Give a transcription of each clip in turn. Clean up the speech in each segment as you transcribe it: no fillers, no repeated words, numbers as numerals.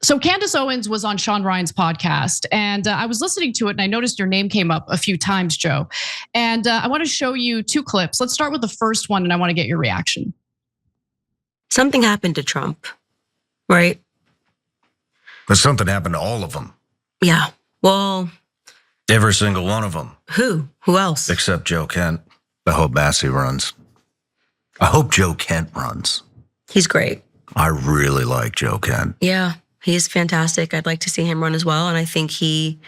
So Candace Owens was on Sean Ryan's podcast, and I was listening to it, and I noticed your name came up a few times, Joe. And I want to show you two clips. Let's start with the first one, and I want to get your reaction. Something happened to Trump, right? But something happened to all of them. Yeah. Well, every single one of them. Who? Who else? Except Joe Kent. I hope Massey runs. I hope Joe Kent runs. He's great. I really like Joe Kent. Yeah, he's fantastic. I'd like to see him run as well. And I think the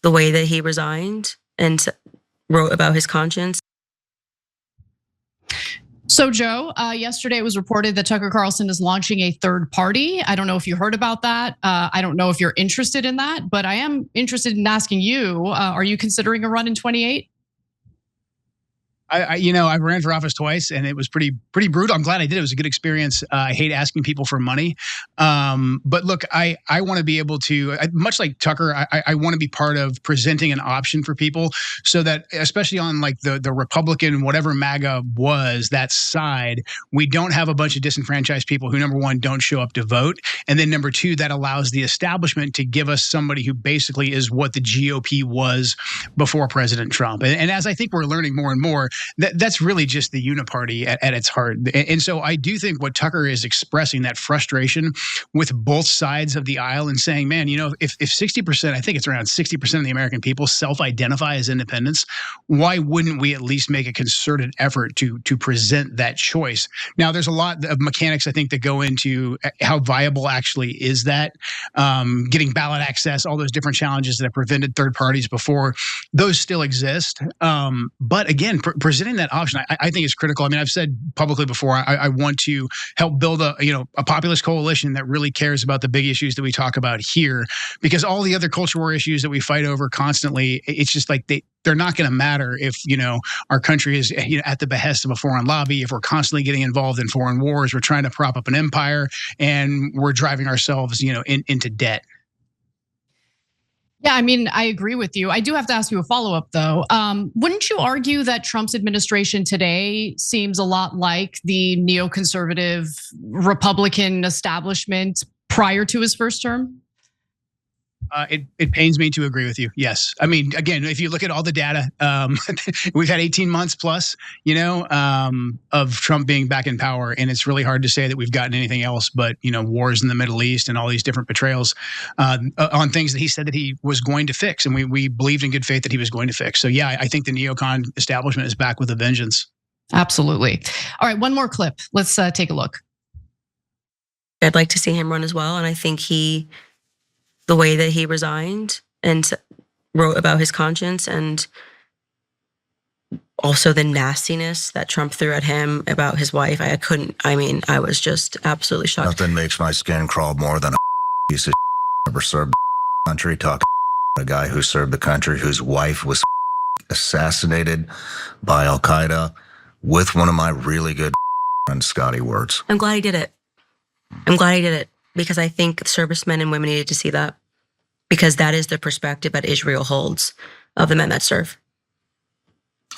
way that he resigned and wrote about his conscience. So Joe, yesterday it was reported that Tucker Carlson is launching a third party. I don't know if you heard about that. I don't know if you're interested in that, but I am interested in asking you, are you considering a run in 28? I've ran for office twice, and it was pretty brutal. I'm glad I did. It was a good experience. I hate asking people for money, but look, I want to be able to, much like Tucker, I want to be part of presenting an option for people, so that, especially on like the Republican, whatever MAGA was, that side, we don't have a bunch of disenfranchised people who, number one, don't show up to vote, and then number two, that allows the establishment to give us somebody who basically is what the GOP was before President Trump. And as I think we're learning more and more, that's really just the uniparty at its heart. And so I do think what Tucker is expressing, that frustration with both sides of the aisle, and saying, man, if 60%, I think it's around 60% of the American people self-identify as independents, why wouldn't we at least make a concerted effort to present that choice? Now, there's a lot of mechanics, I think, that go into how viable actually is that. Getting ballot access, all those different challenges that have prevented third parties before, those still exist. But again, presenting that option, I think is critical. I mean, I've said publicly before, I want to help build a populist coalition that really cares about the big issues that we talk about here, because all the other culture war issues that we fight over constantly, it's just like they're not going to matter if our country is at the behest of a foreign lobby, if we're constantly getting involved in foreign wars, we're trying to prop up an empire, and we're driving ourselves into debt. Yeah, I mean, I agree with you. I do have to ask you a follow-up, though. Wouldn't you argue that Trump's administration today seems a lot like the neoconservative Republican establishment prior to his first term? It pains me to agree with you. Yes. I mean, again, if you look at all the data, we've had 18 months plus, of Trump being back in power. And it's really hard to say that we've gotten anything else but, wars in the Middle East and all these different betrayals on things that he said that he was going to fix. And we believed in good faith that he was going to fix. So yeah, I think the neocon establishment is back with a vengeance. Absolutely. All right, one more clip. Let's take a look. I'd like to see him run as well. And I think the way that he resigned and wrote about his conscience, and also the nastiness that Trump threw at him about his wife, I was just absolutely shocked. Nothing makes my skin crawl more than a piece of ever served the country, talking a guy who served the country, whose wife was assassinated by Al-Qaeda with one of my really good friends, Scotty Wirtz. I'm glad he did it. Because I think servicemen and women needed to see that, because that is the perspective that Israel holds of the men that serve.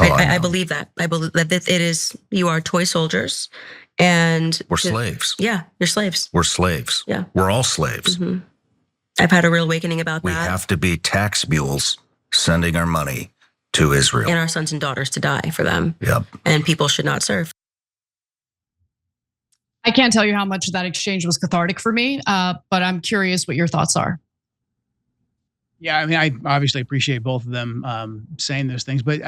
I believe that. I believe that it is, you are toy soldiers, and we're slaves. Yeah, you're slaves. We're slaves. Yeah. We're all slaves. Mm-hmm. I've had a real awakening about that. We have to be tax mules sending our money to Israel. And our sons and daughters to die for them. Yep. And people should not serve. I can't tell you how much that exchange was cathartic for me, but I'm curious what your thoughts are. Yeah, I mean, I obviously appreciate both of them saying those things, but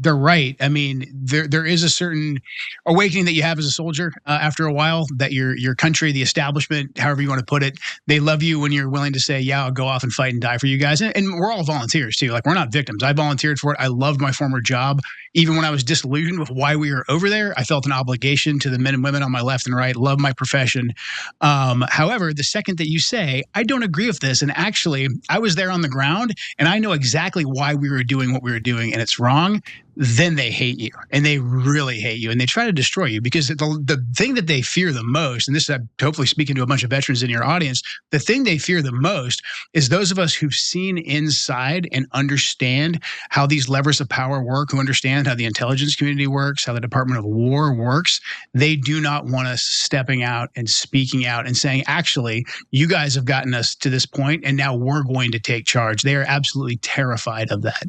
they're right. I mean, there is a certain awakening that you have as a soldier after a while, that your country, the establishment, however you want to put it, they love you when you're willing to say, yeah, I'll go off and fight and die for you guys. And we're all volunteers too. Like, we're not victims. I volunteered for it. I loved my former job. Even when I was disillusioned with why we were over there, I felt an obligation to the men and women on my left and right, love my profession. However, the second that you say, I don't agree with this, and actually I was there on the ground and I know exactly why we were doing what we were doing and it's wrong, then they hate you, and they really hate you, and they try to destroy you, because the thing that they fear the most, and this is hopefully speaking to a bunch of veterans in your audience, the thing they fear the most is those of us who've seen inside and understand how these levers of power work, who understand how the intelligence community works, how the Department of War works. They do not want us stepping out and speaking out and saying, actually, you guys have gotten us to this point, and now we're going to take charge. They are absolutely terrified of that.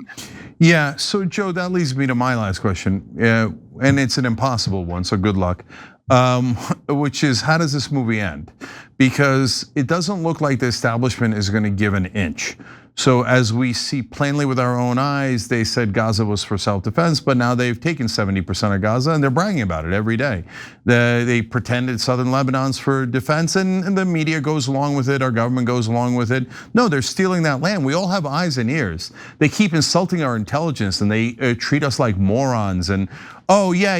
Yeah, so Joe, that leads me to my last question, and it's an impossible one, so good luck, which is, how does this movie end? Because it doesn't look like the establishment is gonna give an inch. So as we see plainly with our own eyes, they said Gaza was for self-defense, but now they've taken 70% of Gaza and they're bragging about it every day. They pretended southern Lebanon's for defense, and the media goes along with it, our government goes along with it. No, they're stealing that land. We all have eyes and ears. They keep insulting our intelligence and they treat us like morons. And oh yeah.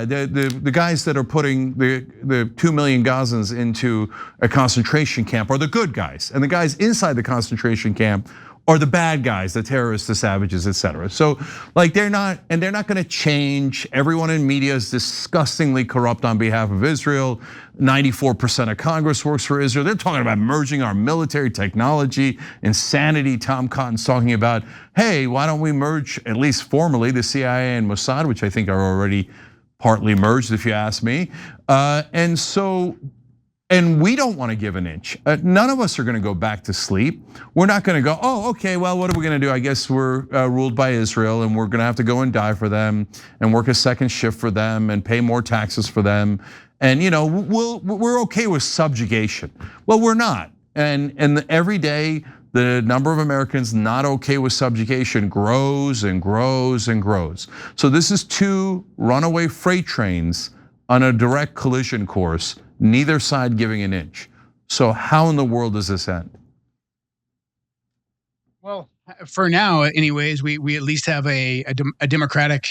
The guys that are putting the 2 million Gazans into a concentration camp are the good guys, and the guys inside the concentration camp are the bad guys, the terrorists, the savages, etc. So like they're not gonna change. Everyone in media is disgustingly corrupt on behalf of Israel. 94% of Congress works for Israel. They're talking about merging our military technology, insanity. Tom Cotton's talking about, hey, why don't we merge, at least formally, the CIA and Mossad, which I think are already partly merged, if you ask me. And we don't want to give an inch. None of us are going to go back to sleep. We're not going to go, oh, okay, well, what are we going to do? I guess we're ruled by Israel, and we're going to have to go and die for them, and work a second shift for them, and pay more taxes for them. And we're okay with subjugation. Well, we're not. And every day, the number of Americans not okay with subjugation grows and grows and grows. So this is 2 runaway freight trains on a direct collision course, neither side giving an inch. So how in the world does this end? Well, for now, anyways, we at least have a democratic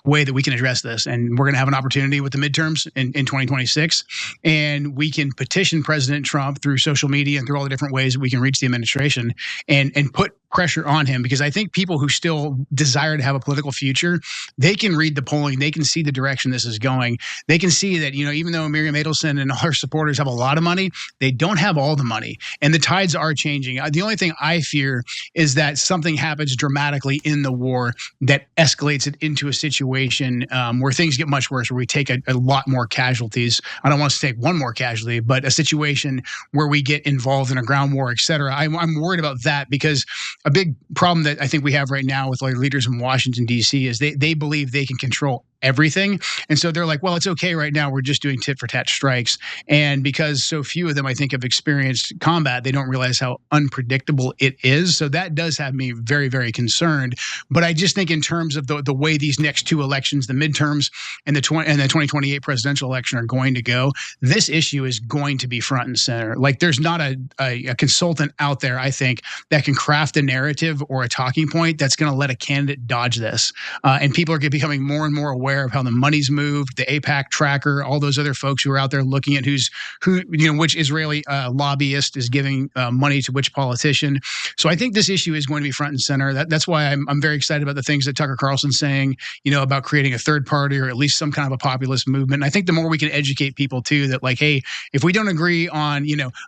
way that we can address this, and we're going to have an opportunity with the midterms in 2026, and we can petition President Trump through social media and through all the different ways that we can reach the administration and put pressure on him, because I think people who still desire to have a political future, they can read the polling, they can see the direction this is going. They can see that, even though Miriam Adelson and all her supporters have a lot of money, they don't have all the money, and the tides are changing. The only thing I fear is that something happens dramatically in the war that escalates it into a situation where things get much worse, where we take a lot more casualties. I don't want to take one more casualty, but a situation where we get involved in a ground war, et cetera. I'm worried about that, because a big problem that I think we have right now with leaders in Washington, D.C. is they believe they can control everything. And so they're like, well, it's okay right now. We're just doing tit for tat strikes. And because so few of them, I think, have experienced combat, they don't realize how unpredictable it is. So that does have me very, very concerned. But I just think in terms of the way these next 2 elections, the midterms and the 2028 presidential election, are going to go, this issue is going to be front and center. Like, there's not a consultant out there, I think, that can craft a narrative or a talking point that's going to let a candidate dodge this. And people are becoming more and more aware of how the money's moved, the AIPAC tracker, all those other folks who are out there looking at which Israeli lobbyist is giving money to which politician. So I think this issue is going to be front and center. That's why I'm very excited about the things that Tucker Carlson's saying, about creating a third party or at least some kind of a populist movement. And I think the more we can educate people too, that like, hey, if we don't agree on,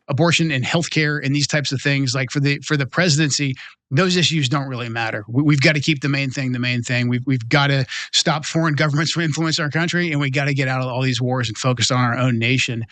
abortion and healthcare and these types of things, like for the presidency, those issues don't really matter. We've got to keep the main thing the main thing. We've got to stop foreign governments from influencing our country, and we got to get out of all these wars and focus on our own nation.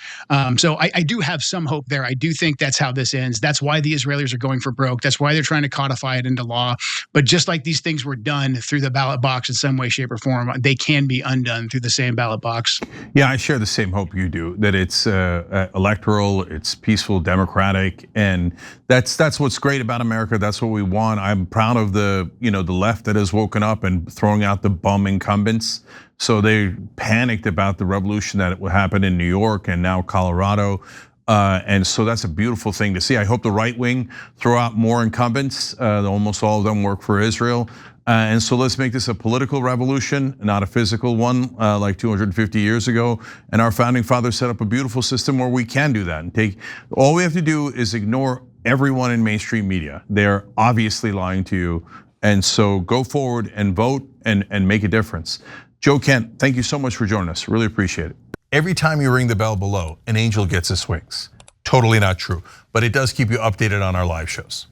So I do have some hope there. I do think that's how this ends. That's why the Israelis are going for broke. That's why they're trying to codify it into law. But just like these things were done through the ballot box in some way, shape, or form, they can be undone through the same ballot box. Yeah, I share the same hope you do, that it's electoral, it's peaceful, democratic, and that's what's great about America. That's what we want. I'm proud of the left that has woken up and throwing out the bum incumbents. So they panicked about the revolution that happened in New York and now Colorado. And so that's a beautiful thing to see. I hope the right wing throw out more incumbents. Almost all of them work for Israel. And so let's make this a political revolution, not a physical one like 250 years ago. And our founding fathers set up a beautiful system where we can do that. And all we have to do is ignore everyone in mainstream media. They're obviously lying to you. And so go forward and vote and make a difference. Joe Kent, thank you so much for joining us. Really appreciate it. Every time you ring the bell below, an angel gets his wings. Totally not true, but it does keep you updated on our live shows.